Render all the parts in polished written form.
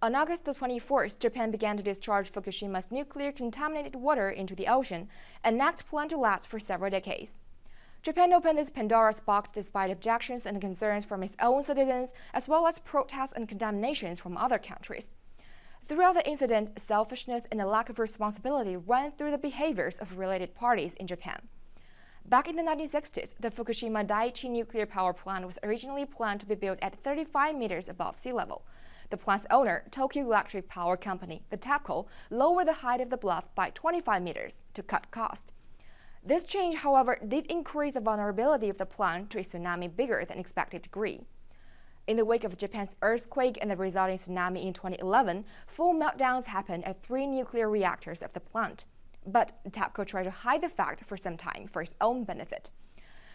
On August 24th, Japan began to discharge Fukushima's nuclear-contaminated water into the ocean, an act planned to last for several decades. Japan opened this Pandora's box despite objections and concerns from its own citizens, as well as protests and condemnations from other countries. Throughout the incident, selfishness and a lack of responsibility ran through the behaviors of related parties in Japan. Back in the 1960s, the Fukushima Daiichi nuclear power plant was originally planned to be built at 35 meters above sea level. The plant's owner, Tokyo Electric Power Company, the TEPCO, lowered the height of the bluff by 25 meters to cut cost. This change, however, did increase the vulnerability of the plant to a tsunami bigger than expected degree. In the wake of Japan's earthquake and the resulting tsunami in 2011, full meltdowns happened at 3 nuclear reactors of the plant. But TEPCO tried to hide the fact for some time for its own benefit.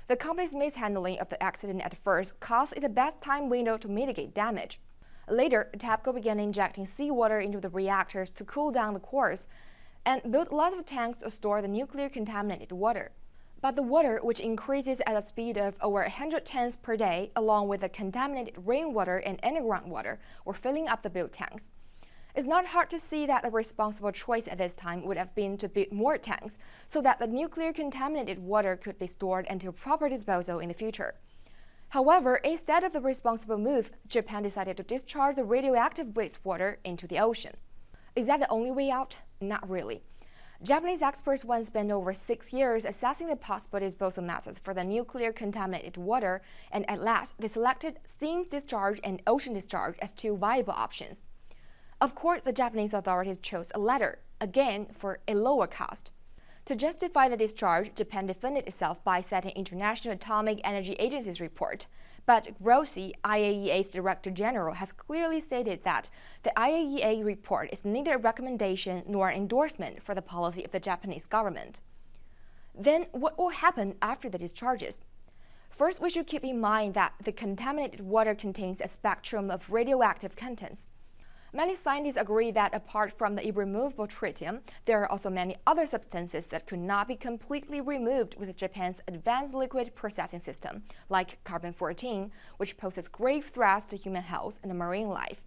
The company's mishandling of the accident at first caused it the best time window to mitigate damage. Later, TEPCO began injecting seawater into the reactors to cool down the cores and built lots of tanks to store the nuclear-contaminated water. But the water, which increases at a speed of over 100 tons per day, along with the contaminated rainwater and underground water, were filling up the built tanks. It's not hard to see that a responsible choice at this time would have been to build more tanks so that the nuclear-contaminated water could be stored until proper disposal in the future. However, instead of the responsible move, Japan decided to discharge the radioactive wastewater into the ocean. Is that the only way out? Not really. Japanese experts once spent over 6 years assessing the possible disposal methods for the nuclear-contaminated water, and at last they selected steam discharge and ocean discharge as 2 viable options. Of course, the Japanese authorities chose the latter, again for a lower cost. To justify the discharge, Japan defended itself by citing International Atomic Energy Agency's report. But Grossi, IAEA's Director General, has clearly stated that the IAEA report is neither a recommendation nor an endorsement for the policy of the Japanese government. Then, what will happen after the discharges? First, we should keep in mind that the contaminated water contains a spectrum of radioactive contents. Many scientists agree that apart from the irremovable tritium, there are also many other substances that could not be completely removed with Japan's advanced liquid processing system, like carbon-14, which poses grave threats to human health and marine life.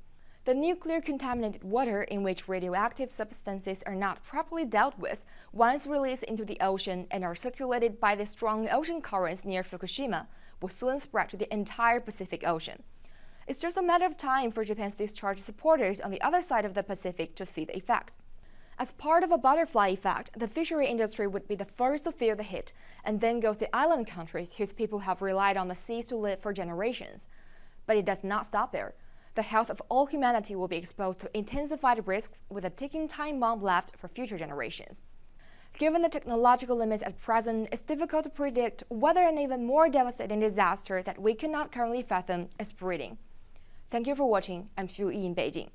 The nuclear-contaminated water, in which radioactive substances are not properly dealt with, once released into the ocean and are circulated by the strong ocean currents near Fukushima, will soon spread to the entire Pacific Ocean. It's just a matter of time for Japan's discharge supporters on the other side of the Pacific to see the effects. As part of a butterfly effect, the fishery industry would be the first to feel the hit, and then goes the island countries whose people have relied on the seas to live for generations. But it does not stop there. The health of all humanity will be exposed to intensified risks with a ticking time bomb left for future generations. Given the technological limits at present, it's difficult to predict whether an even more devastating disaster that we cannot currently fathom is breeding. Thank you for watching. I'm Xu Yi in Beijing.